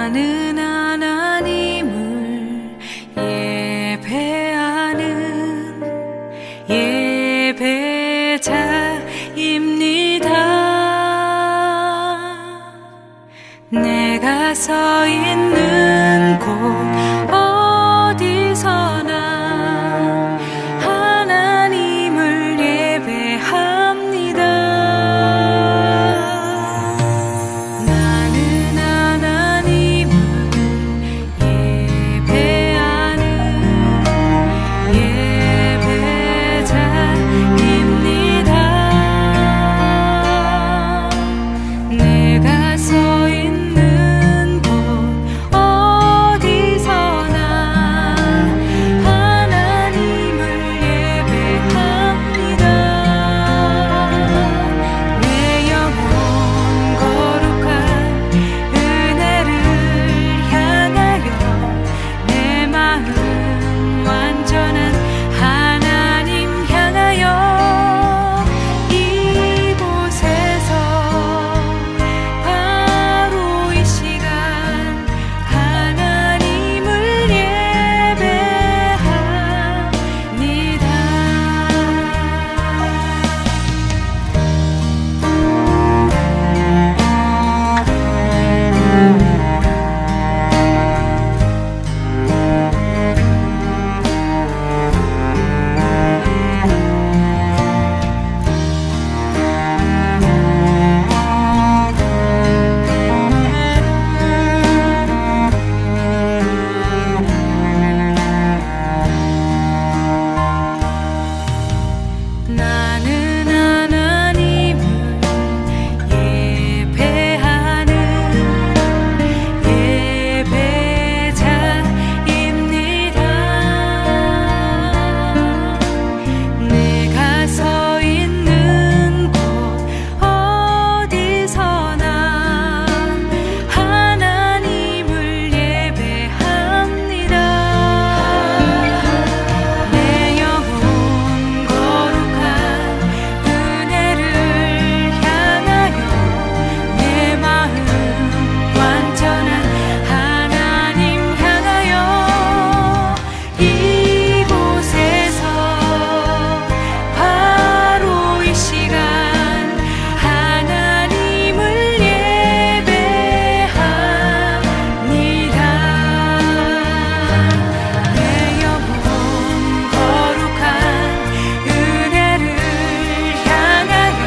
나는 하나님을 예배하는 예배자입니다. 내가 서 있는 곳 어디서나 하나님을 예배합니다. 나는 하나님을 예배하는 예배자입니다. 내가 서 있는 곳 어디서나 하나님을 예배합니다. 내 영혼 거룩한 은혜를 향하여 내 마음 완전한 하나님 향하여 이곳에서 바로 이 시간 하나님을 나는 하나님을 예배하는 예배자입니다. 내가 서 있는 곳 어디서나 하나님을 예배합니다. 내 영혼 거룩한 은혜를 향하여 내 마음 완전한 하나님 향하여 이곳에서 바로 이 시간 하나님을 예배합니다. 내 영혼 거룩한 은혜를 향하여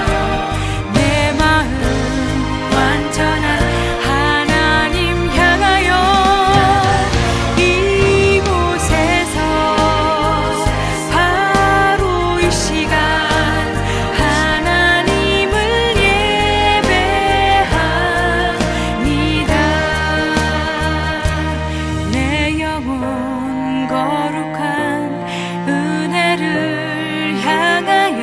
내 마음 완전한 하나님 향하여 이곳에서 바로 이 시간 하나님을 예배합니다. 내 영혼 거룩한 은혜를 향하여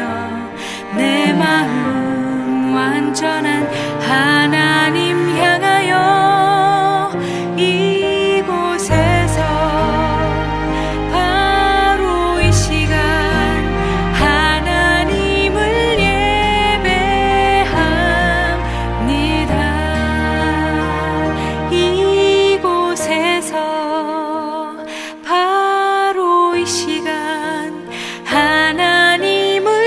내 마음 완전한 하나님 향하여 이곳에서 바로 이 시간 하나님을 예배합니다. 이곳에서 바로 이 시간 하나님을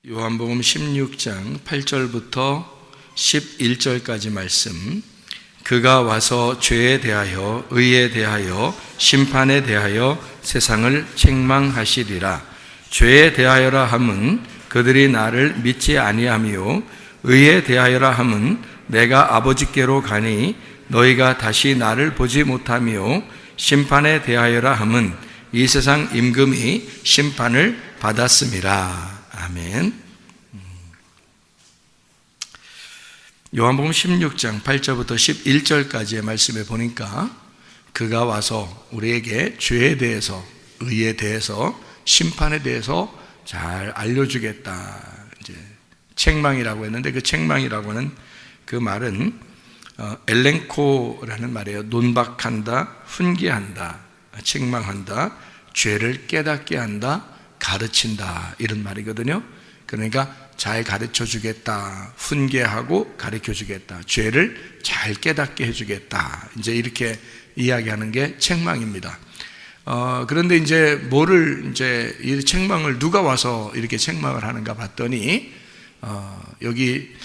요한복음 16장 8절부터 11절까지 말씀. 그가 와서 죄에 대하여 의에 대하여 심판에 대하여 세상을 책망하시리라. 죄에 대하여라 함은 그들이 나를 믿지 아니하며 의에 대하여라 함은 내가 아버지께로 가니 너희가 다시 나를 보지 못하며 심판에 대하여라 함은 이 세상 임금이 심판을 받았음이라. 아멘. 요한복음 16장 8절부터 11절까지의 말씀에 보니까 그가 와서 우리에게 죄에 대해서, 의에 대해서, 심판에 대해서 잘 알려주겠다. 이제 책망이라고 했는데, 그 책망이라고 하는 그 말은 엘렌코라는 말이에요. 논박한다, 훈계한다, 책망한다, 죄를 깨닫게 한다, 가르친다, 이런 말이거든요. 그러니까 잘 가르쳐 주겠다, 훈계하고 가르쳐 주겠다, 죄를 잘 깨닫게 해주겠다, 이제 이렇게 이야기하는 게 책망입니다. 그런데 이제 뭐를, 이제 이 책망을 누가 와서 이렇게 책망을 하는가 봤더니, 여기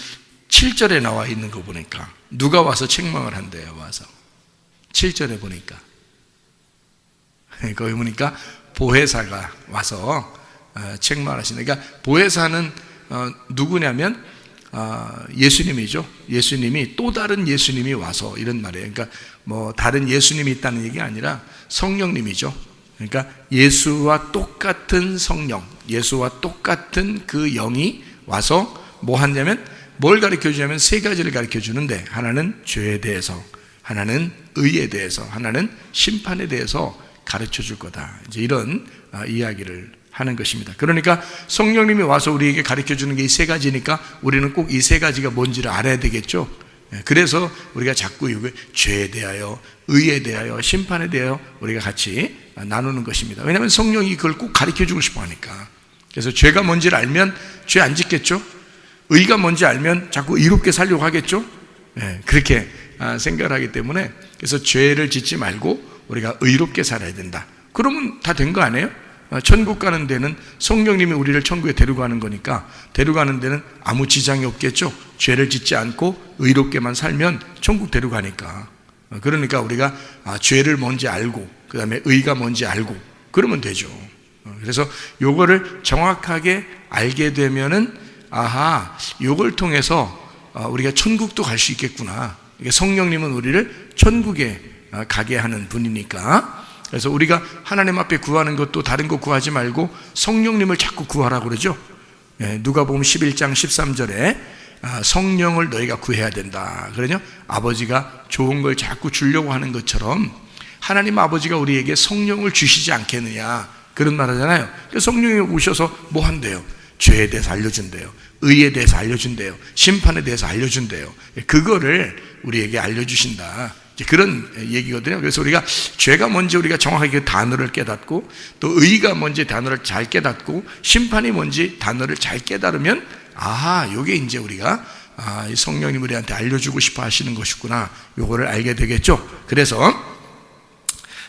7절에 나와 있는 거 보니까 누가 와서 책망을 한대요. 와서 7절에 보니까, 거기 보니까 보혜사가 와서 책망을 하시는. 그러니까 보혜사는 누구냐면 예수님이죠. 예수님이, 또 다른 예수님이 와서, 이런 말이에요. 그러니까 뭐 다른 예수님이 있다는 얘기가 아니라 성령님이죠. 그러니까 예수와 똑같은 성령, 예수와 똑같은 그 영이 와서 뭐 하냐면, 뭘 가르쳐 주냐면 세 가지를 가르쳐 주는데, 하나는 죄에 대해서, 하나는 의에 대해서, 하나는 심판에 대해서 가르쳐 줄 거다, 이제 이런 이야기를 하는 것입니다. 그러니까 성령님이 와서 우리에게 가르쳐 주는 게 이 세 가지니까 우리는 꼭 이 세 가지가 뭔지를 알아야 되겠죠. 그래서 우리가 자꾸 이거 죄에 대하여, 의에 대하여, 심판에 대하여 우리가 같이 나누는 것입니다. 왜냐하면 성령이 그걸 꼭 가르쳐 주고 싶어 하니까. 그래서 죄가 뭔지를 알면 죄 안 짓겠죠. 의가 뭔지 알면 자꾸 의롭게 살려고 하겠죠. 그렇게 생각을 하기 때문에, 그래서 죄를 짓지 말고 우리가 의롭게 살아야 된다. 그러면 다 된 거 아니에요? 천국 가는 데는 성령님이 우리를 천국에 데려가는 거니까, 데려가는 데는 아무 지장이 없겠죠. 죄를 짓지 않고 의롭게만 살면 천국 데려가니까. 그러니까 우리가 죄를 뭔지 알고, 그 다음에 의가 뭔지 알고, 그러면 되죠. 그래서 요거를 정확하게 알게 되면은, 아하, 요걸 통해서 우리가 천국도 갈 수 있겠구나. 성령님은 우리를 천국에 가게 하는 분이니까. 그래서 우리가 하나님 앞에 구하는 것도 다른 거 구하지 말고 성령님을 자꾸 구하라고 그러죠. 누가복음 11장 13절에 성령을 너희가 구해야 된다. 그러죠. 아버지가 좋은 걸 자꾸 주려고 하는 것처럼 하나님 아버지가 우리에게 성령을 주시지 않겠느냐, 그런 말 하잖아요. 성령이 오셔서 뭐 한대요? 죄에 대해서 알려준대요. 의에 대해서 알려준대요. 심판에 대해서 알려준대요. 그거를 우리에게 알려주신다, 그런 얘기거든요. 그래서 우리가 죄가 뭔지 우리가 정확하게 그 단어를 깨닫고, 또 의가 뭔지 단어를 잘 깨닫고, 심판이 뭔지 단어를 잘 깨달으면, 아하, 요게 이제 우리가 성령님 우리한테 알려주고 싶어 하시는 것이구나, 요거를 알게 되겠죠. 그래서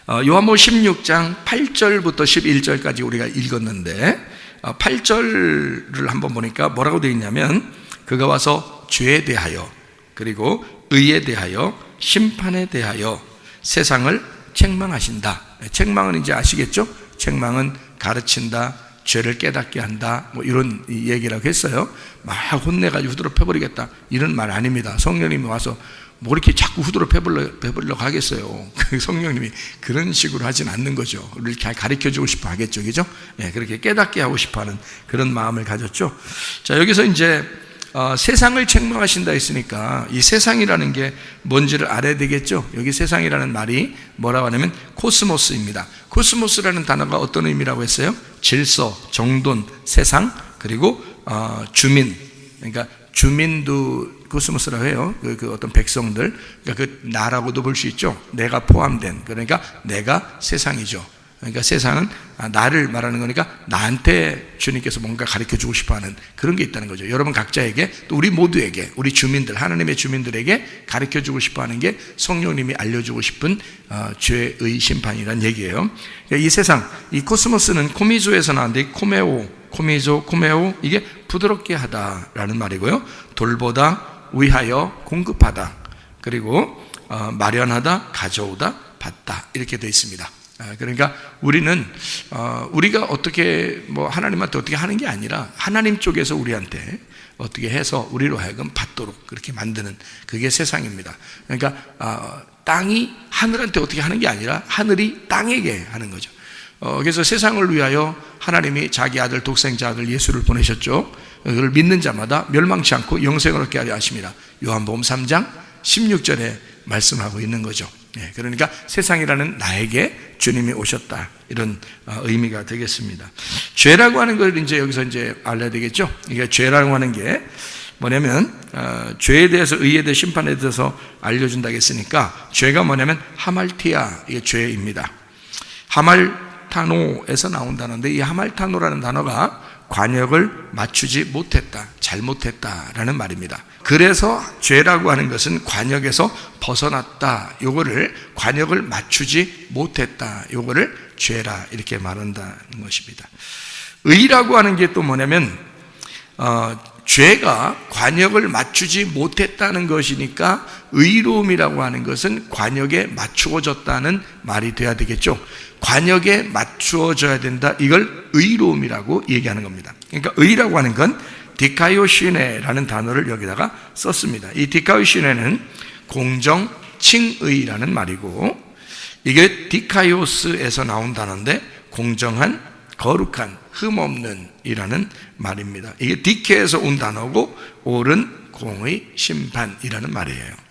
요한복음 16장 8절부터 11절까지 우리가 읽었는데, 8절을 한번 보니까 뭐라고 되어 있냐면, 그가 와서 죄에 대하여, 그리고 의에 대하여, 심판에 대하여 세상을 책망하신다. 책망은 이제 아시겠죠? 책망은 가르친다, 죄를 깨닫게 한다, 뭐 이런 얘기라고 했어요. 막 혼내가지고 후드로 패버리겠다, 이런 말 아닙니다. 성령님이 와서 뭐 이렇게 자꾸 후드로 패버리려고 하겠어요. 성령님이 그런 식으로 하진 않는 거죠. 우리를 잘 가르쳐주고 싶어 하겠죠. 그죠? 그렇게 깨닫게 하고 싶어 하는 그런 마음을 가졌죠. 자, 여기서 이제 세상을 책망하신다 했으니까 이 세상이라는 게 뭔지를 알아야 되겠죠. 여기 세상이라는 말이 뭐라고 하냐면 코스모스입니다. 코스모스라는 단어가 어떤 의미라고 했어요? 질서, 정돈, 세상, 그리고 주민. 그러니까 주민도 코스모스라고 해요. 그 어떤 백성들, 그러니까 그 나라고도 볼 수 있죠. 내가 포함된, 그러니까 내가 세상이죠. 그러니까 세상은 나를 말하는 거니까 나한테 주님께서 뭔가 가르쳐주고 싶어하는 그런 게 있다는 거죠. 여러분 각자에게, 또 우리 모두에게, 우리 주민들, 하나님의 주민들에게 가르쳐주고 싶어하는 게 성령님이 알려주고 싶은 죄의 심판이란 얘기예요. 그러니까 이 세상, 이 코스모스는 코미조에서 나왔는데, 코메오, 이게 부드럽게 하다라는 말이고요. 돌보다, 위하여, 공급하다, 그리고 마련하다, 가져오다, 받다, 이렇게 되어 있습니다. 그러니까 우리는 우리가 어떻게 뭐 하나님한테 어떻게 하는 게 아니라 하나님 쪽에서 우리한테 어떻게 해서 우리로 하여금 받도록 그렇게 만드는, 그게 세상입니다. 그러니까 땅이 하늘한테 어떻게 하는 게 아니라 하늘이 땅에게 하는 거죠. 그래서 세상을 위하여 하나님이 자기 아들, 독생자 아들 예수를 보내셨죠. 그걸 믿는 자마다 멸망치 않고 영생을 얻게 하려 하십니다. 요한복음 3장 16절에 말씀하고 있는 거죠. 그러니까 세상이라는 나에게 주님이 오셨다, 이런 의미가 되겠습니다. 죄라고 하는 걸 이제 여기서 이제 알아야 되겠죠. 그러니까 죄라고 하는 게 뭐냐면 죄에 대해서, 의에 대해, 심판에 대해서 알려준다고 했으니까, 죄가 뭐냐면 하말티아, 이게 죄입니다. 하말타노에서 나온 단어인데, 이 하말타노라는 단어가 관역을 맞추지 못했다, 잘못했다라는 말입니다. 그래서 죄라고 하는 것은 관역에서 벗어났다, 요거를 관역을 맞추지 못했다, 요거를 죄라 이렇게 말한다는 것입니다. 의라고 하는 게 또 뭐냐면 죄가 관역을 맞추지 못했다는 것이니까, 의로움이라고 하는 것은 관역에 맞추어졌다는 말이 돼야 되겠죠. 관역에 맞추어져야 된다, 이걸 의로움이라고 얘기하는 겁니다. 그러니까 의라고 하는 건 디카이오시네라는 단어를 여기다가 썼습니다. 이 디카이오시네는 공정, 칭의라는 말이고, 이게 디카이오스에서 나온 단어인데 공정한, 거룩한, 흠없는 이라는 말입니다. 이게 디케에서 온 단어고, 옳은, 공의, 심판이라는 말이에요.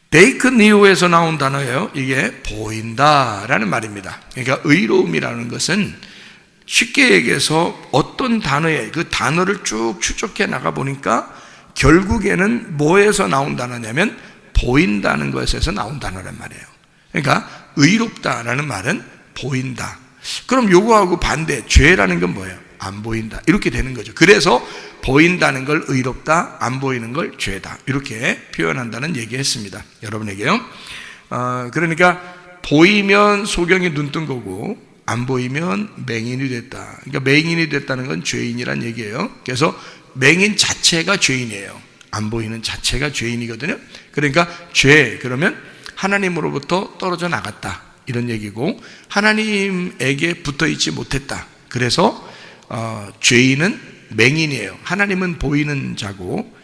데이크니오에서 나온 단어예요. 이게 보인다라는 말입니다. 그러니까 의로움이라는 것은 쉽게 얘기해서 어떤 단어에, 그 단어를 쭉 추적해 나가 보니까 결국에는 뭐에서 나온 단어냐면 보인다는 것에서 나온 단어란 말이에요. 그러니까 의롭다라는 말은 보인다. 그럼 요거하고 반대, 죄라는 건 뭐예요? 안 보인다, 이렇게 되는 거죠. 그래서 보인다는 걸 의롭다, 안 보이는 걸 죄다, 이렇게 표현한다는 얘기했습니다, 여러분에게요. 그러니까 보이면 소경이 눈뜬 거고, 안 보이면 맹인이 됐다. 그러니까 맹인이 됐다는 건 죄인이란 얘기예요. 그래서 맹인 자체가 죄인이에요. 안 보이는 자체가 죄인이거든요. 그러니까 죄, 그러면 하나님으로부터 떨어져 나갔다, 이런 얘기고, 하나님에게 붙어있지 못했다. 그래서 죄인은 맹인이에요. 하나님은 보이는 자고,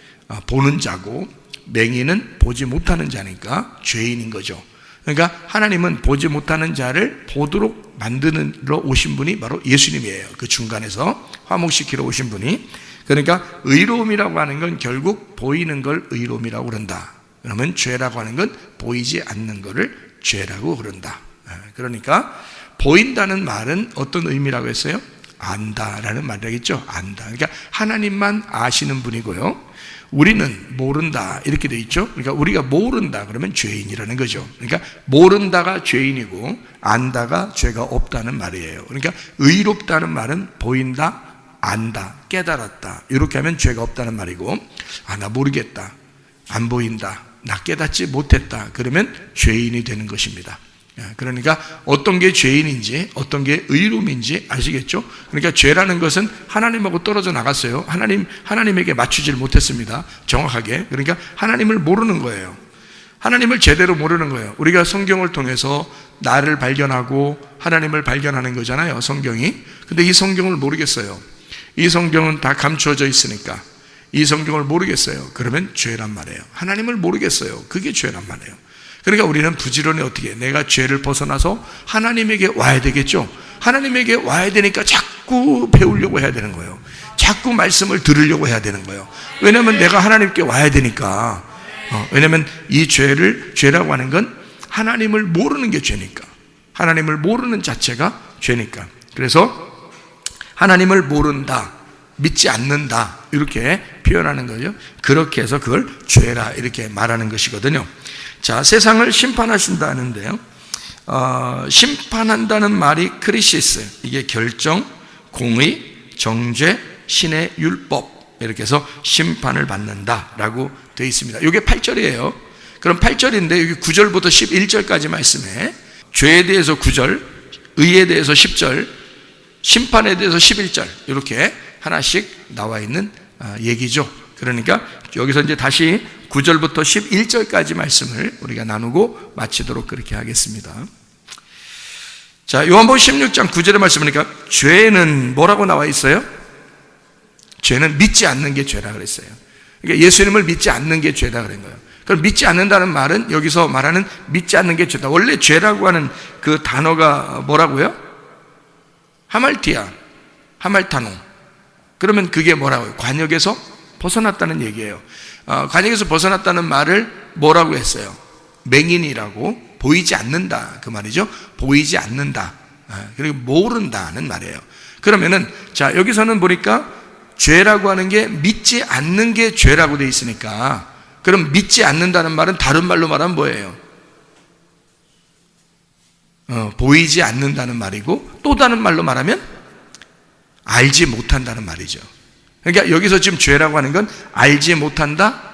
보는 자고, 맹인은 보지 못하는 자니까 죄인인 거죠. 그러니까 하나님은 보지 못하는 자를 보도록 만드러 오신 분이 바로 예수님이에요. 그 중간에서 화목시키러 오신 분이. 그러니까 의로움이라고 하는 건 결국 보이는 걸 의로움이라고 그런다. 그러면 죄라고 하는 건 보이지 않는 거를 죄라고 그런다. 그러니까 보인다는 말은 어떤 의미라고 했어요? 안다라는 말이겠죠. 안다. 그러니까 하나님만 아시는 분이고요, 우리는 모른다, 이렇게 돼 있죠. 그러니까 우리가 모른다 그러면 죄인이라는 거죠. 그러니까 모른다가 죄인이고 안다가 죄가 없다는 말이에요. 그러니까 의롭다는 말은 보인다, 안다, 깨달았다, 이렇게 하면 죄가 없다는 말이고, 나 모르겠다, 안 보인다, 나 깨닫지 못했다, 그러면 죄인이 되는 것입니다. 그러니까 어떤 게 죄인인지 어떤 게 의로움인지 아시겠죠? 그러니까 죄라는 것은 하나님하고 떨어져 나갔어요. 하나님에게 맞추지를 못했습니다, 정확하게. 그러니까 하나님을 모르는 거예요. 하나님을 제대로 모르는 거예요. 우리가 성경을 통해서 나를 발견하고 하나님을 발견하는 거잖아요, 성경이. 근데 이 성경을 모르겠어요. 이 성경은 다 감추어져 있으니까 이 성경을 모르겠어요. 그러면 죄란 말이에요. 하나님을 모르겠어요. 그게 죄란 말이에요. 그러니까 우리는 부지런히 어떻게, 내가 죄를 벗어나서 하나님에게 와야 되겠죠. 하나님에게 와야 되니까 자꾸 배우려고 해야 되는 거예요. 자꾸 말씀을 들으려고 해야 되는 거예요. 왜냐하면 내가 하나님께 와야 되니까. 왜냐하면 이 죄라고 하는 건 하나님을 모르는 게 죄니까. 하나님을 모르는 자체가 죄니까. 그래서 하나님을 모른다, 믿지 않는다, 이렇게 표현하는 거죠. 그렇게 해서 그걸 죄라 이렇게 말하는 것이거든요. 자, 세상을 심판하신다는데요, 심판한다는 말이 크리시스, 이게 결정, 공의, 정죄, 신의 율법, 이렇게 해서 심판을 받는다라고 되어 있습니다. 이게 8절이에요. 그럼 8절인데 여기 9절부터 11절까지 말씀에 죄에 대해서 9절, 의에 대해서 10절, 심판에 대해서 11절, 이렇게 하나씩 나와 있는 얘기죠. 그러니까 여기서 이제 다시 9절부터 11절까지 말씀을 우리가 나누고 마치도록 그렇게 하겠습니다. 자, 요한복음 16장 9절의 말씀이니까 죄는 뭐라고 나와 있어요? 죄는 믿지 않는 게 죄라 그랬어요. 그러니까 예수님을 믿지 않는 게 죄다 그런 거예요. 그럼 믿지 않는다는 말은 여기서 말하는 믿지 않는 게 죄다. 원래 죄라고 하는 그 단어가 뭐라고요? 하말티아, 하말타노. 그러면 그게 뭐라고요? 관역에서 벗어났다는 얘기예요. 관역에서 벗어났다는 말을 뭐라고 했어요? 맹인이라고 보이지 않는다 그 말이죠. 보이지 않는다. 그리고 모른다는 말이에요. 그러면은 자 여기서는 보니까 죄라고 하는 게 믿지 않는 게 죄라고 돼 있으니까 그럼 믿지 않는다는 말은 다른 말로 말하면 뭐예요? 보이지 않는다는 말이고 또 다른 말로 말하면 알지 못한다는 말이죠. 그러니까 여기서 지금 죄라고 하는 건 알지 못한다,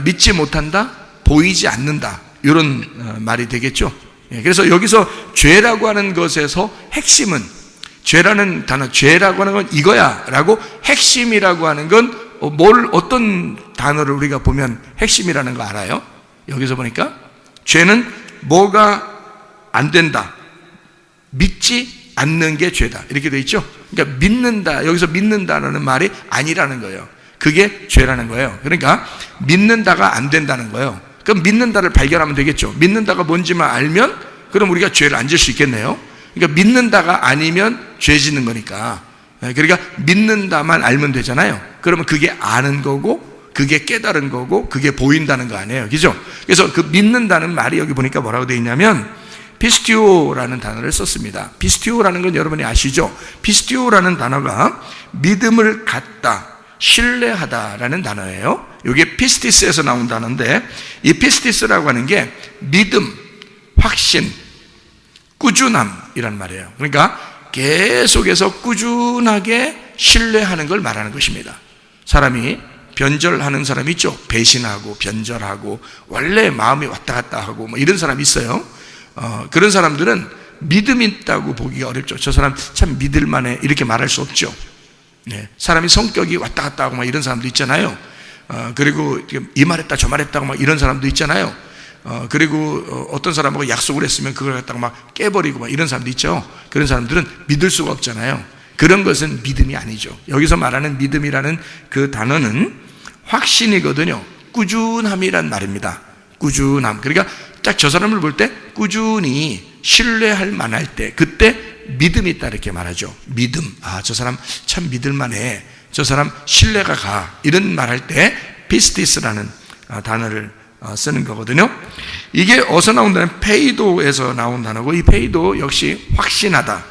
믿지 못한다, 보이지 않는다 이런 말이 되겠죠. 그래서 여기서 죄라고 하는 것에서 핵심은 죄라는 단어, 죄라고 하는 건 이거야 라고 핵심이라고 하는 건 어떤 단어를 우리가 보면 핵심이라는 거 알아요? 여기서 보니까 죄는 뭐가 안 된다, 믿지 않는 게 죄다 이렇게 돼 있죠. 그러니까 믿는다, 여기서 믿는다라는 말이 아니라는 거예요. 그게 죄라는 거예요. 그러니까 믿는다가 안 된다는 거예요. 그럼 믿는다를 발견하면 되겠죠. 믿는다가 뭔지만 알면 그럼 우리가 죄를 안 질 수 있겠네요. 그러니까 믿는다가 아니면 죄 짓는 거니까. 그러니까 믿는다만 알면 되잖아요. 그러면 그게 아는 거고 그게 깨달은 거고 그게 보인다는 거 아니에요. 그죠? 그래서 그 믿는다는 말이 여기 보니까 뭐라고 되어 있냐면 피스티오라는 단어를 썼습니다. 피스티오라는 건 여러분이 아시죠? 피스티오라는 단어가 믿음을 갖다, 신뢰하다라는 단어예요. 이게 피스티스에서 나온 단어인데 이 피스티스라고 하는 게 믿음, 확신, 꾸준함이란 말이에요. 그러니까 계속해서 꾸준하게 신뢰하는 걸 말하는 것입니다. 사람이 변절하는 사람이 있죠. 배신하고 변절하고 원래 마음이 왔다 갔다 하고 뭐 이런 사람이 있어요. 그런 사람들은 믿음이 있다고 보기가 어렵죠. 저 사람 참 믿을만해 이렇게 말할 수 없죠. 네. 사람이 성격이 왔다 갔다 하고 막 이런 사람도 있잖아요. 그리고 이 말했다 저 말했다고 막 이런 사람도 있잖아요. 그리고 어떤 사람하고 약속을 했으면 그걸 갖다가 막 깨버리고 막 이런 사람도 있죠. 그런 사람들은 믿을 수가 없잖아요. 그런 것은 믿음이 아니죠. 여기서 말하는 믿음이라는 그 단어는 확신이거든요. 꾸준함이란 말입니다. 꾸준함. 그러니까 딱 저 사람을 볼 때 꾸준히 신뢰할 만할 때 그때 믿음이 있다 이렇게 말하죠. 믿음. 저 사람 참 믿을만해. 저 사람 신뢰가 가. 이런 말할 때 피스티스라는 단어를 쓰는 거거든요. 이게 어디서 나온다는 페이도에서 나온 단어고 이 페이도 역시 확신하다,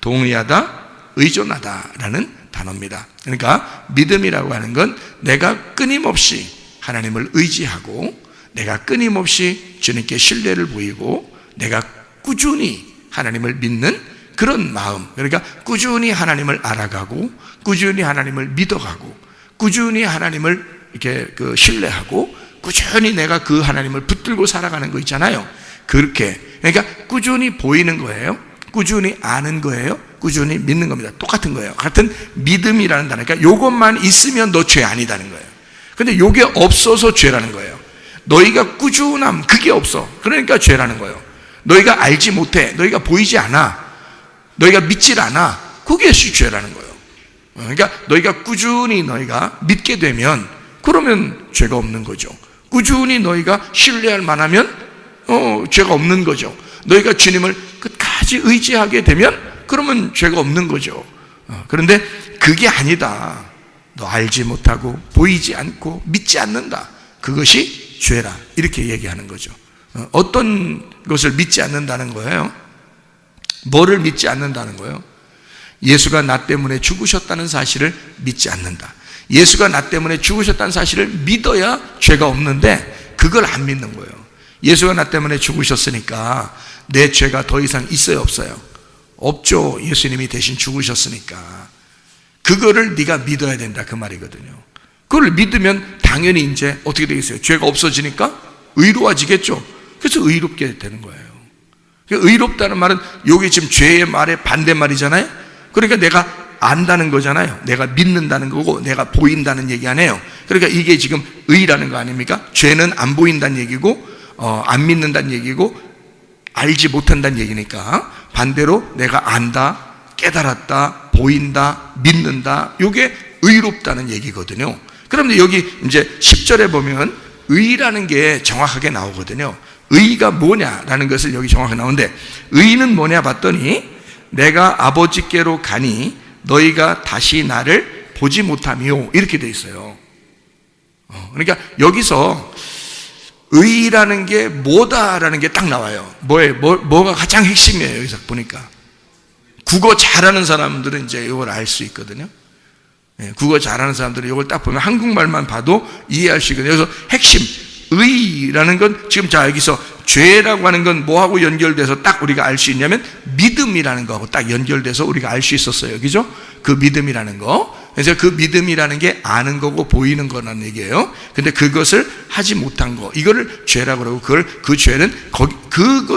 동의하다, 의존하다라는 단어입니다. 그러니까 믿음이라고 하는 건 내가 끊임없이 하나님을 의지하고 내가 끊임없이 주님께 신뢰를 보이고 내가 꾸준히 하나님을 믿는 그런 마음. 그러니까 꾸준히 하나님을 알아가고 꾸준히 하나님을 믿어가고 꾸준히 하나님을 이렇게 신뢰하고 꾸준히 내가 그 하나님을 붙들고 살아가는 거 있잖아요. 그렇게 그러니까 꾸준히 보이는 거예요. 꾸준히 아는 거예요. 꾸준히 믿는 겁니다. 똑같은 거예요. 같은 믿음이라는 단어. 그러니까 요것만 있으면 너 죄 아니다는 거예요. 근데 요게 없어서 죄라는 거예요. 너희가 꾸준함 그게 없어. 그러니까 죄라는 거예요. 너희가 알지 못해. 너희가 보이지 않아. 너희가 믿질 않아. 그게 죄라는 거예요. 그러니까 너희가 꾸준히 너희가 믿게 되면 그러면 죄가 없는 거죠. 꾸준히 너희가 신뢰할 만하면 죄가 없는 거죠. 너희가 주님을 끝까지 의지하게 되면 그러면 죄가 없는 거죠. 그런데 그게 아니다. 너 알지 못하고 보이지 않고 믿지 않는다. 그것이 죄라. 이렇게 얘기하는 거죠. 어떤 것을 믿지 않는다는 거예요? 뭐를 믿지 않는다는 거예요? 예수가 나 때문에 죽으셨다는 사실을 믿지 않는다. 예수가 나 때문에 죽으셨다는 사실을 믿어야 죄가 없는데 그걸 안 믿는 거예요. 예수가 나 때문에 죽으셨으니까 내 죄가 더 이상 있어요, 없어요? 없죠. 예수님이 대신 죽으셨으니까. 그거를 네가 믿어야 된다 그 말이거든요. 그걸 믿으면 당연히 이제 어떻게 되겠어요? 죄가 없어지니까 의로워지겠죠. 그래서 의롭게 되는 거예요. 의롭다는 말은 여기 지금 죄의 말의 반대말이잖아요. 그러니까 내가 안다는 거잖아요. 내가 믿는다는 거고 내가 보인다는 얘기 아니에요. 그러니까 이게 지금 의라는 거 아닙니까? 죄는 안 보인다는 얘기고 안 믿는다는 얘기고 알지 못한다는 얘기니까 반대로 내가 안다, 깨달았다, 보인다, 믿는다 이게 의롭다는 얘기거든요. 그런데 여기 이제 10절에 보면 의라는 게 정확하게 나오거든요. 의가 뭐냐라는 것을 여기 정확하게 나오는데 의는 뭐냐 봤더니 내가 아버지께로 가니 너희가 다시 나를 보지 못하며 이렇게 돼 있어요. 그러니까 여기서 의라는 게 뭐다라는 게 딱 나와요. 뭐가 가장 핵심이에요. 여기서 보니까 국어 잘하는 사람들은 이제 이걸 알 수 있거든요. 국어 잘하는 사람들은 이걸 딱 보면 한국말만 봐도 이해할 수 있거든요. 그래서 핵심 의라는 건 지금 자 여기서 죄라고 하는 건 뭐하고 연결돼서 딱 우리가 알 수 있냐면 믿음이라는 거하고 딱 연결돼서 우리가 알 수 있었어요. 그죠? 그 믿음이라는 거. 그래서 그 믿음이라는 게 아는 거고 보이는 거라는 얘기예요. 근데 그것을 하지 못한 거, 이거를 죄라고 그러고, 그 죄는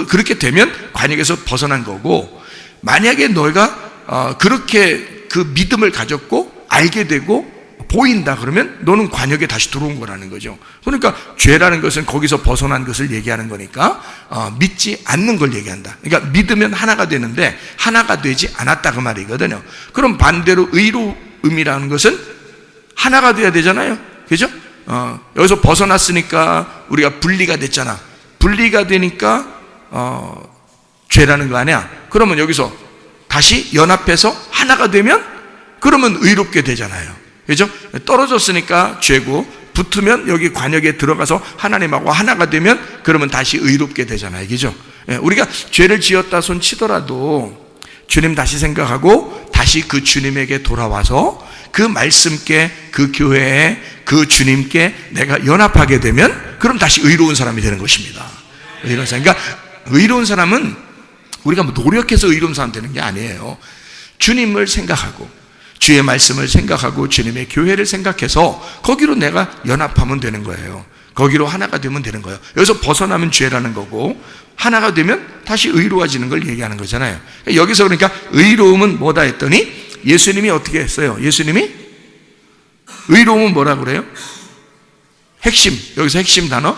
그렇게 되면 관역에서 벗어난 거고, 만약에 너희가 그렇게 그 믿음을 가졌고 알게 되고 보인다 그러면 너는 관역에 다시 들어온 거라는 거죠. 그러니까 죄라는 것은 거기서 벗어난 것을 얘기하는 거니까 믿지 않는 걸 얘기한다. 그러니까 믿으면 하나가 되는데 하나가 되지 않았다 그 말이거든요. 그럼 반대로 의로움이라는 것은 하나가 돼야 되잖아요. 그죠? 여기서 벗어났으니까 우리가 분리가 됐잖아. 분리가 되니까 죄라는 거 아니야. 그러면 여기서 다시 연합해서 하나가 되면 그러면 의롭게 되잖아요. 그죠? 떨어졌으니까 죄고, 붙으면 여기 관역에 들어가서 하나님하고 하나가 되면 그러면 다시 의롭게 되잖아요. 그죠? 우리가 죄를 지었다 손 치더라도 주님 다시 생각하고 다시 그 주님에게 돌아와서 그 말씀께, 그 교회에, 그 주님께 내가 연합하게 되면 그럼 다시 의로운 사람이 되는 것입니다. 의로운 사람. 그러니까 의로운 사람은 우리가 뭐 노력해서 의로운 사람 되는 게 아니에요. 주님을 생각하고 주의 말씀을 생각하고 주님의 교회를 생각해서 거기로 내가 연합하면 되는 거예요. 거기로 하나가 되면 되는 거예요. 여기서 벗어나면 죄라는 거고 하나가 되면 다시 의로워지는 걸 얘기하는 거잖아요. 여기서 그러니까 의로움은 뭐다 했더니 예수님이 어떻게 했어요? 예수님이 의로움은 뭐라 그래요? 핵심, 여기서 핵심 단어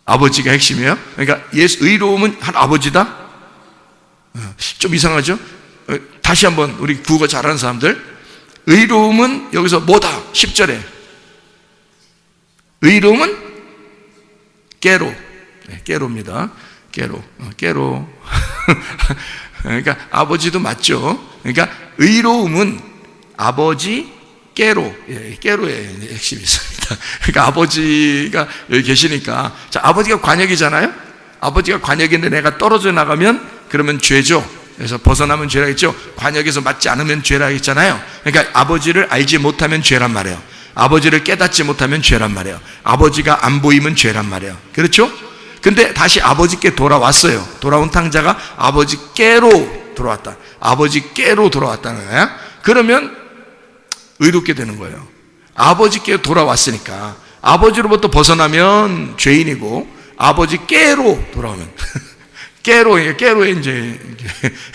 아버지가 핵심이에요. 그러니까 의로움은 한 아버지다? 좀 이상하죠? 다시 한번 우리 국어 잘하는 사람들, 의로움은 여기서 뭐다? 10절에 의로움은 깨로, 깨로입니다. 깨로. 그러니까 아버지도 맞죠. 그러니까 의로움은 아버지 깨로, 깨로의 핵심이 있습니다. 그러니까 아버지가 여기 계시니까, 자, 아버지가 관역이잖아요. 아버지가 관역인데 내가 떨어져 나가면 그러면 죄죠. 그래서 벗어나면 죄라겠죠. 관역에서 맞지 않으면 죄라겠잖아요. 그러니까 아버지를 알지 못하면 죄란 말이에요. 아버지를 깨닫지 못하면 죄란 말이에요. 아버지가 안 보이면 죄란 말이에요. 그렇죠? 근데 다시 아버지께 돌아왔어요. 돌아온 탕자가 아버지께로 돌아왔다. 아버지께로 돌아왔다는 거야. 그러면 의롭게 되는 거예요. 아버지께 돌아왔으니까 아버지로부터 죄인이고 아버지께로 돌아오면 깨로에 이제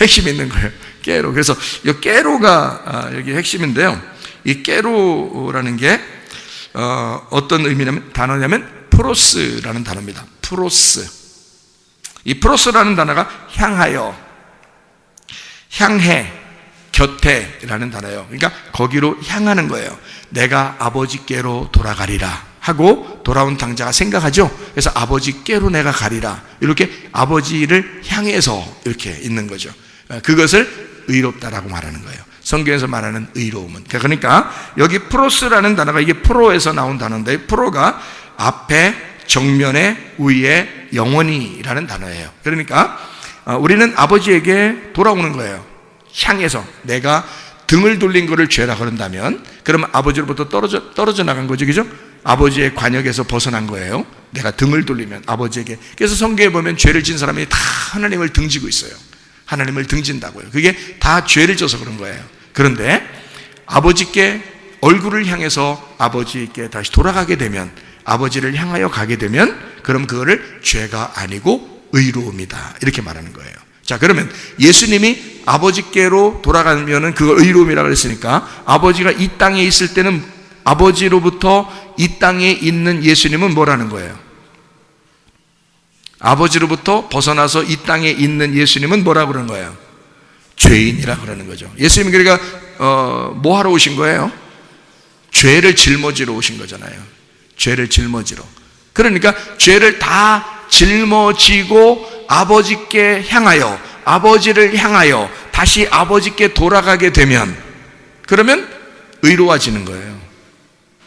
핵심이 있는 거예요. 깨로. 그래서 이 깨로가 여기 핵심인데요. 이 깨로라는 게 어떤 의미냐면 단어냐면 프로스라는 단어입니다. 프로스. 이 프로스라는 단어가 향하여, 향해, 곁에라는 단어예요. 그러니까 거기로 향하는 거예요. 내가 아버지께로 돌아가리라 하고 돌아온 당자가 생각하죠. 그래서 아버지께로 내가 가리라. 이렇게 아버지를 향해서 이렇게 있는 거죠. 그것을 의롭다라고 말하는 거예요. 성경에서 말하는 의로움은. 그러니까 여기 프로스라는 단어가 이게 프로에서 나온 단어인데, 프로가 앞에, 정면에, 위에, 영원히라는 단어예요. 그러니까 우리는 아버지에게 돌아오는 거예요. 향해서. 내가 등을 돌린 것을 죄라 그런다면 그러면 아버지로부터 떨어져 나간 거죠. 그죠? 아버지의 관역에서 벗어난 거예요. 내가 등을 돌리면 아버지에게. 그래서 성경에 보면 죄를 진 사람이 다 하나님을 등지고 있어요. 하나님을 등진다고요. 그게 다 죄를 져서 그런 거예요. 그런데 아버지께 얼굴을 향해서 아버지께 다시 돌아가게 되면, 아버지를 향하여 가게 되면 그럼 그거를 죄가 아니고 의로움이다 이렇게 말하는 거예요. 자, 그러면 예수님이 아버지께로 돌아가면은 그걸 의로움이라고 그랬으니까 아버지가 이 땅에 있을 때는 아버지로부터 이 땅에 있는 예수님은 뭐라는 거예요? 아버지로부터 벗어나서 이 땅에 있는 예수님은 뭐라고 그러는 거예요? 죄인이라고 그러는 거죠. 예수님이 그러니까 뭐 하러 오신 거예요? 죄를 짊어지러 오신 거잖아요. 죄를 짊어지러. 그러니까 죄를 다 짊어지고 아버지께 향하여, 아버지를 향하여 다시 아버지께 돌아가게 되면 그러면 의로워지는 거예요.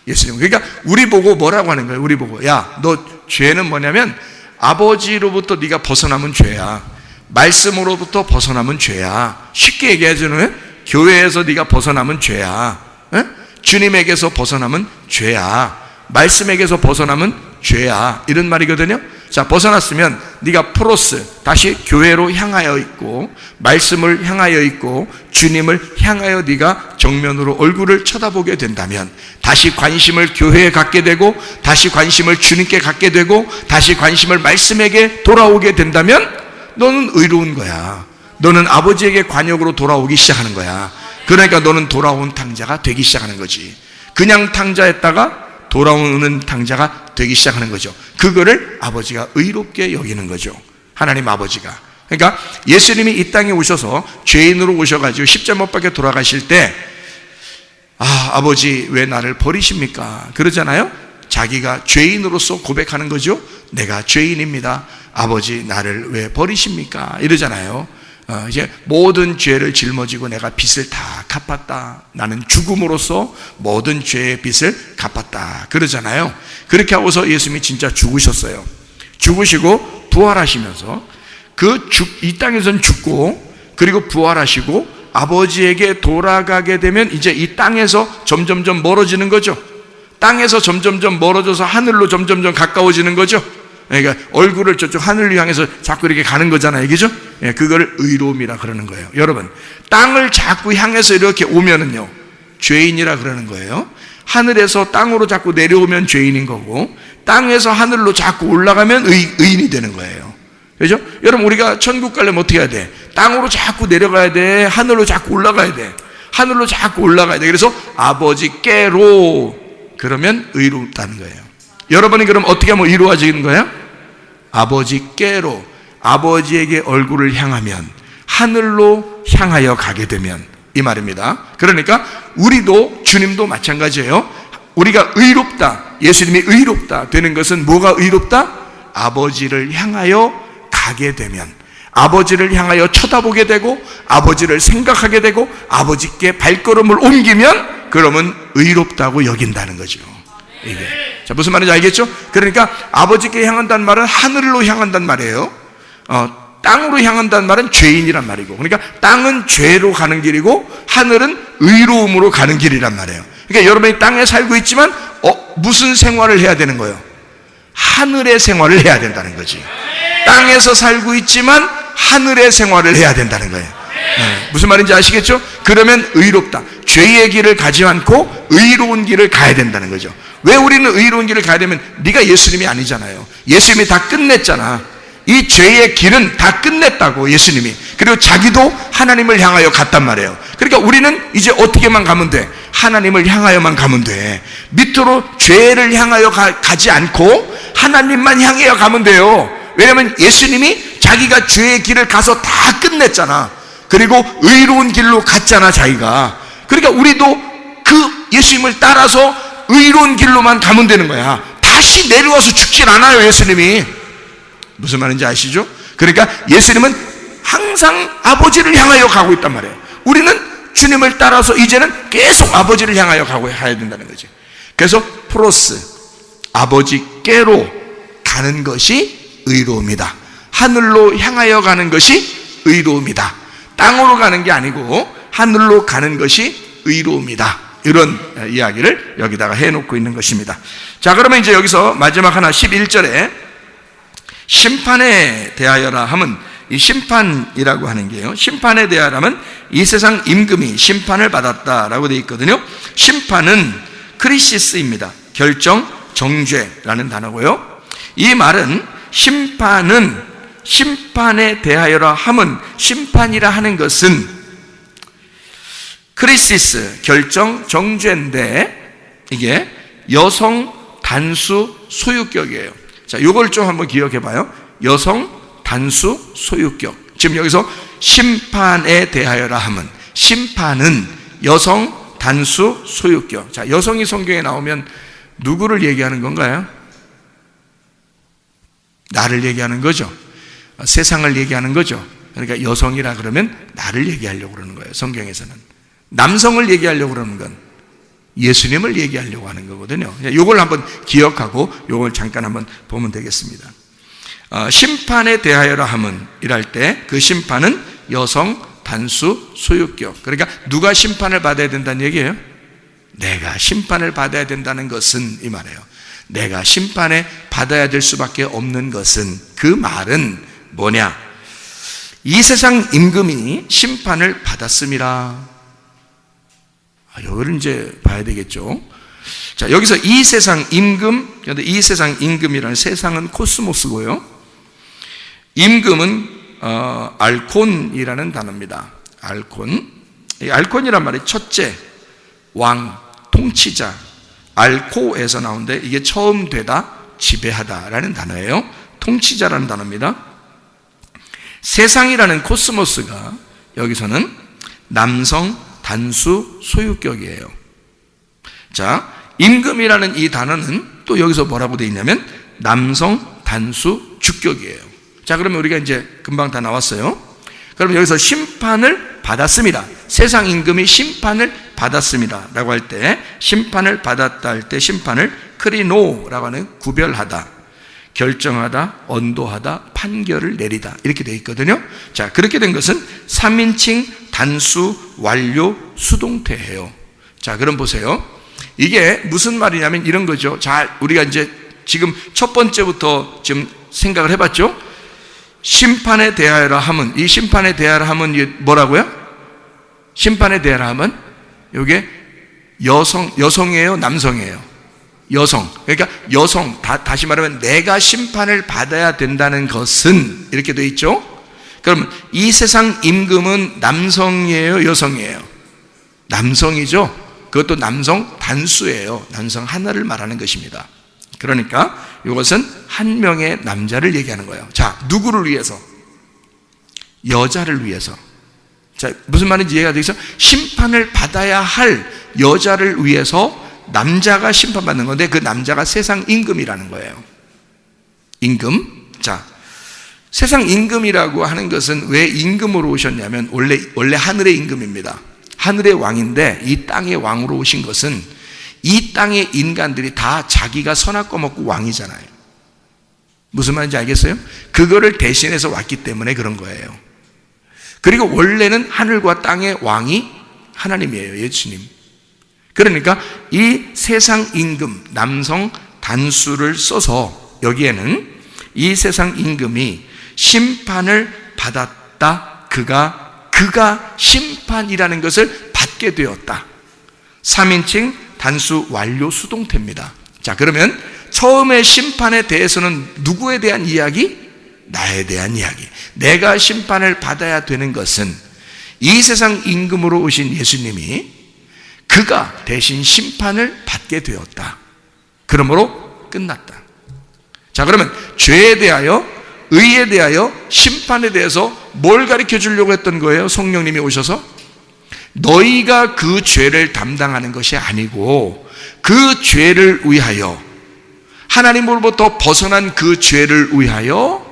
예수님. 그러니까 우리 보고 뭐라고 하는 거예요? 우리 보고, 야, 너 죄는 뭐냐면 아버지로부터 네가 벗어나면 죄야. 말씀으로부터 벗어나면 죄야. 쉽게 얘기하자면 교회에서 네가 벗어나면 죄야. 에? 주님에게서 벗어나면 죄야. 말씀에게서 벗어나면 죄야. 이런 말이거든요. 자, 벗어났으면 네가 프로스, 다시 교회로 향하여 있고 말씀을 향하여 있고 주님을 향하여 네가 정면으로 얼굴을 쳐다보게 된다면 다시 관심을 교회에 갖게 되고 다시 관심을 주님께 갖게 되고 다시 관심을 말씀에게 돌아오게 된다면 너는 의로운 거야. 너는 아버지에게 관역으로 돌아오기 시작하는 거야. 그러니까 너는 돌아온 탕자가 되기 시작하는 거지. 그냥 탕자였다가 돌아오는 탕자가 되기 시작하는 거죠. 그거를 아버지가 의롭게 여기는 거죠. 하나님 아버지가. 그러니까 예수님이 이 땅에 오셔서 죄인으로 오셔가지고 십자가 못 박혀 돌아가실 때 아버지 왜 나를 버리십니까? 그러잖아요. 자기가 죄인으로서 고백하는 거죠. 내가 죄인입니다. 아버지 나를 왜 버리십니까? 이러잖아요. 이제 모든 죄를 짊어지고 내가 빚을 다 갚았다. 나는 죽음으로써 모든 죄의 빚을 갚았다. 그러잖아요. 그렇게 하고서 예수님이 진짜 죽으셨어요. 죽으시고 부활하시면서 이 땅에서는 죽고 그리고 부활하시고 아버지에게 돌아가게 되면 이제 이 땅에서 점점점 멀어지는 거죠. 땅에서 점점점 멀어져서 하늘로 점점점 가까워지는 거죠. 그러니까 얼굴을 저쪽 하늘을 향해서 자꾸 이렇게 가는 거잖아요. 그죠? 그거를 의로움이라 그러는 거예요. 여러분, 땅을 자꾸 향해서 이렇게 오면은요, 죄인이라 그러는 거예요. 하늘에서 땅으로 자꾸 내려오면 죄인인 거고, 땅에서 하늘로 자꾸 올라가면 의인이 되는 거예요. 그죠? 여러분, 우리가 천국 가려면 어떻게 해야 돼? 땅으로 자꾸 내려가야 돼. 하늘로 자꾸 올라가야 돼. 하늘로 자꾸 올라가야 돼. 그래서 아버지께로 그러면 의롭다는 거예요. 여러분이 그럼 어떻게 하면 의로워지는 거예요? 아버지께로, 아버지에게 얼굴을 향하면, 하늘로 향하여 가게 되면, 이 말입니다. 그러니까 우리도, 주님도 마찬가지예요. 우리가 의롭다, 예수님이 의롭다 되는 것은 뭐가 의롭다? 아버지를 향하여 가게 되면, 아버지를 향하여 쳐다보게 되고 아버지를 생각하게 되고 아버지께 발걸음을 옮기면 그러면 의롭다고 여긴다는 거죠. 이게. 자, 무슨 말인지 알겠죠? 그러니까 아버지께 향한다는 말은 하늘로 향한다는 말이에요. 땅으로 향한다는 말은 죄인이란 말이고, 그러니까 땅은 죄로 가는 길이고 하늘은 의로움으로 가는 길이란 말이에요. 그러니까 여러분이 땅에 살고 있지만 무슨 생활을 해야 되는 거예요? 하늘의 생활을 해야 된다는 거지. 땅에서 살고 있지만 하늘의 생활을 해야 된다는 거예요. 무슨 말인지 아시겠죠? 그러면 의롭다. 죄의 길을 가지 않고 의로운 길을 가야 된다는 거죠. 왜 우리는 의로운 길을 가야 되면, 네가 예수님이 아니잖아요. 예수님이 다 끝냈잖아. 이 죄의 길은 다 끝냈다고, 예수님이. 그리고 자기도 하나님을 향하여 갔단 말이에요. 그러니까 우리는 이제 어떻게만 가면 돼? 하나님을 향하여만 가면 돼. 밑으로 죄를 향하여 가지 않고 하나님만 향하여 가면 돼요. 왜냐하면 예수님이 자기가 죄의 길을 가서 다 끝냈잖아. 그리고 의로운 길로 갔잖아, 자기가. 그러니까 우리도 그 예수님을 따라서 의로운 길로만 가면 되는 거야. 다시 내려와서 죽질 않아요, 예수님이. 무슨 말인지 아시죠? 그러니까 예수님은 항상 아버지를 향하여 가고 있단 말이에요. 우리는 주님을 따라서 이제는 계속 아버지를 향하여 가야 된다는 거죠. 그래서 프로스, 아버지께로 가는 것이 의로움이다. 하늘로 향하여 가는 것이 의로움이다. 땅으로 가는 게 아니고 하늘로 가는 것이 의로움이다. 이런 이야기를 여기다가 해놓고 있는 것입니다. 자, 그러면 이제 여기서 마지막 하나 11절에 심판에 대하여라 하면, 이 심판이라고 하는 게요, 심판에 대하여라 하면 이 세상 임금이 심판을 받았다라고 되어 있거든요. 심판은 크리시스입니다. 결정, 정죄라는 단어고요. 이 말은 심판에 대하여라 하면, 심판이라 하는 것은 크리시스, 결정, 정죄인데 이게 여성 단수 소유격이에요. 자, 이걸 좀 한번 기억해 봐요. 여성 단수 소유격. 지금 여기서 심판에 대하여라 하면, 심판은 여성 단수 소유격. 자, 여성이 성경에 나오면 누구를 얘기하는 건가요? 나를 얘기하는 거죠. 세상을 얘기하는 거죠. 그러니까 여성이라 그러면 나를 얘기하려고 그러는 거예요, 성경에서는. 남성을 얘기하려고 그러는 건 예수님을 얘기하려고 하는 거거든요. 이걸 한번 기억하고 이걸 잠깐 한번 보면 되겠습니다. 심판에 대하여라 함은 이랄 때 그 심판은 여성, 단수, 소유격. 그러니까 누가 심판을 받아야 된다는 얘기예요? 내가 심판을 받아야 된다는 것은 이 말이에요. 내가 심판에 받아야 될 수밖에 없는 것은, 그 말은 뭐냐? 이 세상 임금이 심판을 받았습니다. 이걸 이제 봐야 되겠죠. 자, 여기서 이 세상 임금, 그런데 이 세상 임금이라는 세상은 코스모스고요. 임금은 알콘이라는 단어입니다. 알콘. 이 알콘이란 말이 첫째, 왕, 통치자, 알코에서 나오는데 이게 처음 되다, 지배하다라는 단어예요. 통치자라는 단어입니다. 세상이라는 코스모스가 여기서는 남성, 단수, 소유격이에요. 자, 임금이라는 이 단어는 또 여기서 뭐라고 되어 있냐면 남성, 단수, 주격이에요. 자, 그러면 우리가 이제 금방 다 나왔어요. 그러면 여기서 심판을 받았습니다. 세상 임금이 심판을 받았습니다 라고 할 때, 심판을 받았다 할 때 심판을 크리노라고 하는 구별하다, 결정하다, 언도하다, 판결을 내리다 이렇게 되어 있거든요. 자, 그렇게 된 것은 3인칭 단수 완료 수동태예요. 자, 그럼 보세요. 이게 무슨 말이냐면 이런 거죠. 자, 우리가 이제 지금 첫 번째부터 지금 생각을 해봤죠. 심판에 대하여라 함은, 이 심판에 대하여라 함은 이게 뭐라고요? 심판에 대하여라 함은 이게 여성이에요, 남성이에요? 여성. 그러니까 여성, 다시 말하면 내가 심판을 받아야 된다는 것은 이렇게 되어 있죠. 그러면 이 세상 임금은 남성이에요, 여성이에요? 남성이죠. 그것도 남성 단수예요. 남성 하나를 말하는 것입니다. 그러니까 이것은 한 명의 남자를 얘기하는 거예요. 자, 누구를 위해서? 여자를 위해서. 자, 무슨 말인지 이해가 되겠어요? 심판을 받아야 할 여자를 위해서 남자가 심판받는 건데 그 남자가 세상 임금이라는 거예요. 임금. 자, 세상 임금이라고 하는 것은 왜 임금으로 오셨냐면 원래 하늘의 임금입니다. 하늘의 왕인데 이 땅의 왕으로 오신 것은 이 땅의 인간들이 다 자기가 선악과 먹고 왕이잖아요. 무슨 말인지 알겠어요? 그거를 대신해서 왔기 때문에 그런 거예요. 그리고 원래는 하늘과 땅의 왕이 하나님이에요, 예수님. 그러니까 이 세상 임금, 남성 단수를 써서 여기에는 이 세상 임금이 심판을 받았다. 그가 심판이라는 것을 받게 되었다. 3인칭 단수 완료 수동태입니다. 자, 그러면 처음에 심판에 대해서는 누구에 대한 이야기? 나에 대한 이야기. 내가 심판을 받아야 되는 것은 이 세상 임금으로 오신 예수님이 그가 대신 심판을 받게 되었다. 그러므로 끝났다. 자, 그러면 죄에 대하여, 의에 대하여, 심판에 대해서 뭘 가르쳐 주려고 했던 거예요? 성령님이 오셔서 너희가 그 죄를 담당하는 것이 아니고 그 죄를 위하여, 하나님으로부터 벗어난 그 죄를 위하여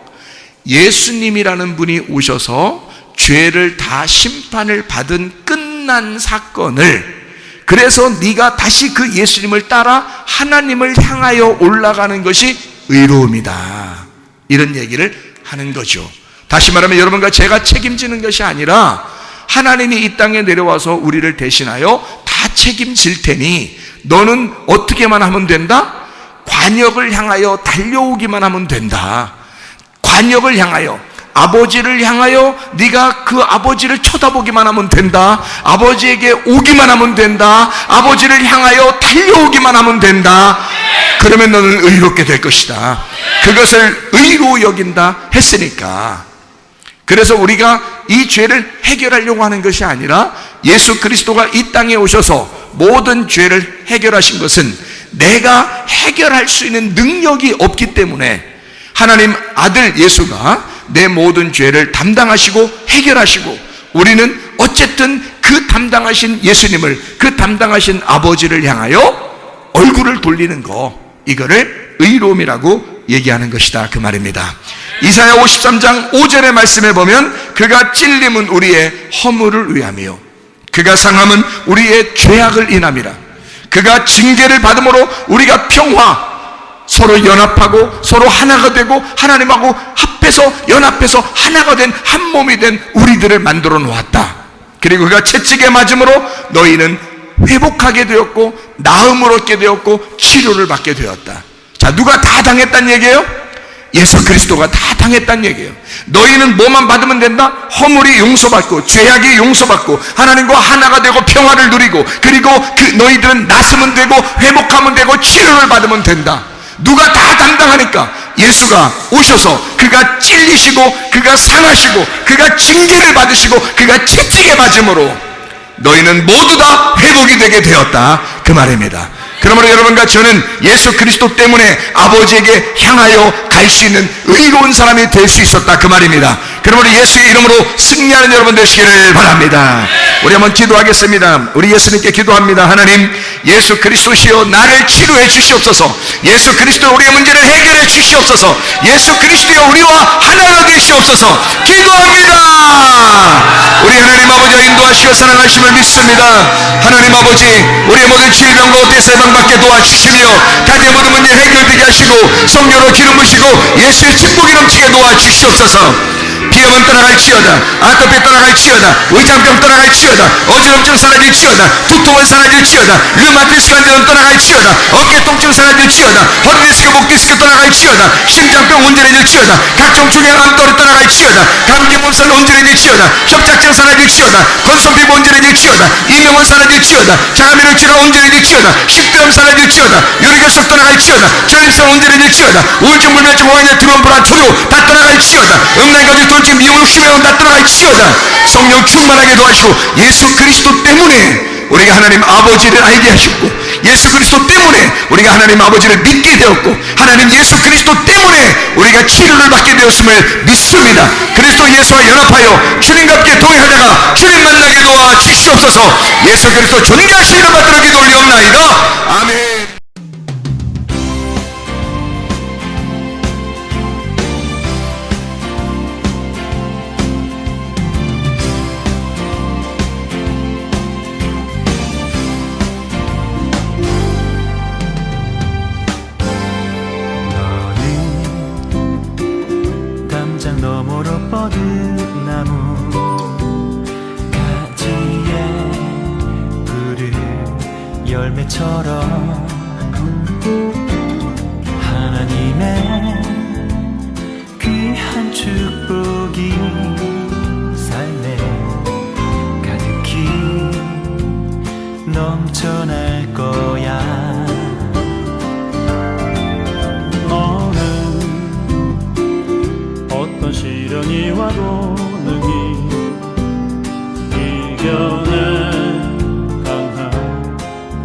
예수님이라는 분이 오셔서 죄를 다 심판을 받은 끝난 사건을, 그래서 네가 다시 그 예수님을 따라 하나님을 향하여 올라가는 것이 의로움이다, 이런 얘기를 하는 거죠. 다시 말하면 여러분과 제가 책임지는 것이 아니라 하나님이 이 땅에 내려와서 우리를 대신하여 다 책임질 테니 너는 어떻게만 하면 된다? 관역을 향하여 달려오기만 하면 된다. 관역을 향하여, 아버지를 향하여 네가 그 아버지를 쳐다보기만 하면 된다. 아버지에게 오기만 하면 된다. 아버지를 향하여 달려오기만 하면 된다. 그러면 너는 의롭게 될 것이다. 그것을 의로 여긴다 했으니까. 그래서 우리가 이 죄를 해결하려고 하는 것이 아니라 예수 그리스도가 이 땅에 오셔서 모든 죄를 해결하신 것은 내가 해결할 수 있는 능력이 없기 때문에 하나님 아들 예수가 내 모든 죄를 담당하시고 해결하시고, 우리는 어쨌든 그 담당하신 예수님을, 그 담당하신 아버지를 향하여 얼굴을 돌리는 거, 이거를 의로움이라고 얘기하는 것이다, 그 말입니다. 이사야 53장 5절의 말씀에 보면 그가 찔림은 우리의 허물을 위함이요 그가 상함은 우리의 죄악을 인함이라. 그가 징계를 받음으로 우리가 평화, 서로 연합하고 서로 하나가 되고 하나님하고 합해서 연합해서 하나가 된 한 몸이 된 우리들을 만들어 놓았다. 그리고 그가 채찍에 맞음으로 너희는 회복하게 되었고 나음을 얻게 되었고 치료를 받게 되었다. 자, 누가 다 당했단 얘기예요? 예수 그리스도가 다 당했단 얘기예요. 너희는 뭐만 받으면 된다? 허물이 용서받고 죄악이 용서받고 하나님과 하나가 되고 평화를 누리고, 그리고 너희들은 낫으면 되고 회복하면 되고 치료를 받으면 된다. 누가 다 담당하니까 예수가 오셔서 그가 찔리시고 그가 상하시고 그가 징계를 받으시고 그가 채찍에 맞음으로 너희는 모두 다 회복이 되게 되었다, 그 말입니다. 그러므로 여러분과 저는 예수 그리스도 때문에 아버지에게 향하여 갈 수 있는 의로운 사람이 될 수 있었다, 그 말입니다. 그러므로 예수의 이름으로 승리하는 여러분 되시기를 바랍니다. 우리 한번 기도하겠습니다. 우리 예수님께 기도합니다. 하나님, 예수 그리스도시여 나를 치료해 주시옵소서. 예수 그리스도 우리의 문제를 해결해 주시옵소서. 예수 그리스도여 우리와 하나가 되시옵소서. 기도합니다. 우리 하나님 아버지와 인도하시고 사랑하심을 믿습니다. 하나님 아버지, 우리의 모든 질병과 어때서 해방받게 도와주시며 가정의 모든 문제 해결되게 하시고 성령으로 기름 부시고 예수의 축복이 넘치게 도와주시옵소서. 비염은 떠나갈지어다, 아토피 떠나갈지어다, 의장병 떠나갈지어다, 어지럼증 사라질지어다, 두통은 사라질지어다, 류마티스 관절은 떠나갈지어다, 어깨 통증 사라질지어다, 허리 디스크, 목 디스크 떠나갈지어다, 심장병 온전해질지어다, 각종 중요한 암tor이 떠나갈지어다, 감기 몸살 온전해질지어다, 협착증 사라질지어다, 건성피부 온전해질지어다, 이명은 사라질지어다, 장암이를 치료 온전해질지어다, 식도염 사라질지어다, 요리결석 떠나갈지어다, 전립선 온전해질지어다, 우울증, 불면증, 호황제, 두려움, 불안, 초조 다 떠나갈지어다, 음란거짓, 돌진, 미혹, 심해운 다 떠나갈지어다. 성령 충만하게 도와주시고 예수 그리스도 때문에 우리가 하나님 아버지를 알게 하셨고, 예수 그리스도 때문에 우리가 하나님 아버지를 믿게 되었고, 하나님 예수 그리스도 때문에 우리가 치료를 받게 되었음을 믿습니다. 그리스도 예수와 연합하여 주님과 함께 동행하다가 주님 만나게 도와 주시옵소서. 예수 그리스도 존귀하신 이름 받들어 기도 올리옵나이다. 아멘. 열매처럼 하나님의 귀한 축복이 삶에 가득히 넘쳐날 거야. 너는 어떤 시련이 와도 능히 이겨내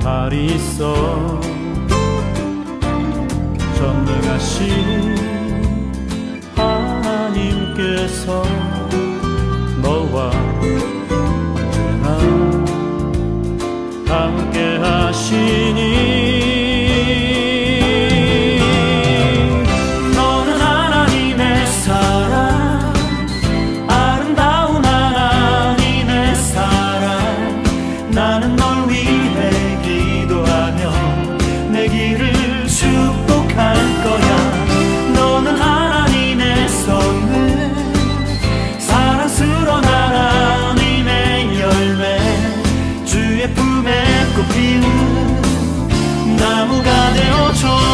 발이 있어. 전능하신 하나님께서 너와 언제나 함께 하시니 너는 하나님의 사랑, 아름다운 하나님의 사랑. 나는 널 위해 내 길을 축복할 거야. 너는 하나님의 선물, 사랑스러운 하나님의 열매, 주의 품에 꽃 피운 나무가 되어줘.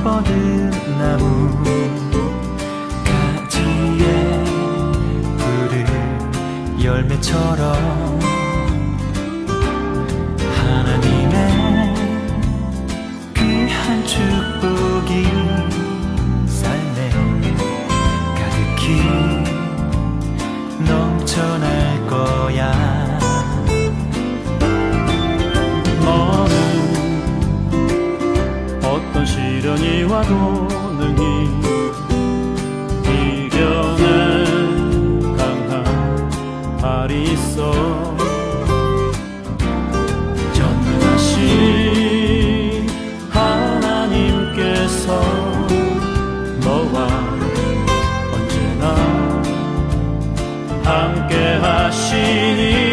뻗은 나무 가지에 푸른 열매처럼 하나님의 귀한 축복이 삶에 가득히 넘쳐날 거야. 너는 어떤 시련이 와도 능히 이겨내 강한 말이 있어. 전능하신 하나님께서 너와 언제나 함께 하시니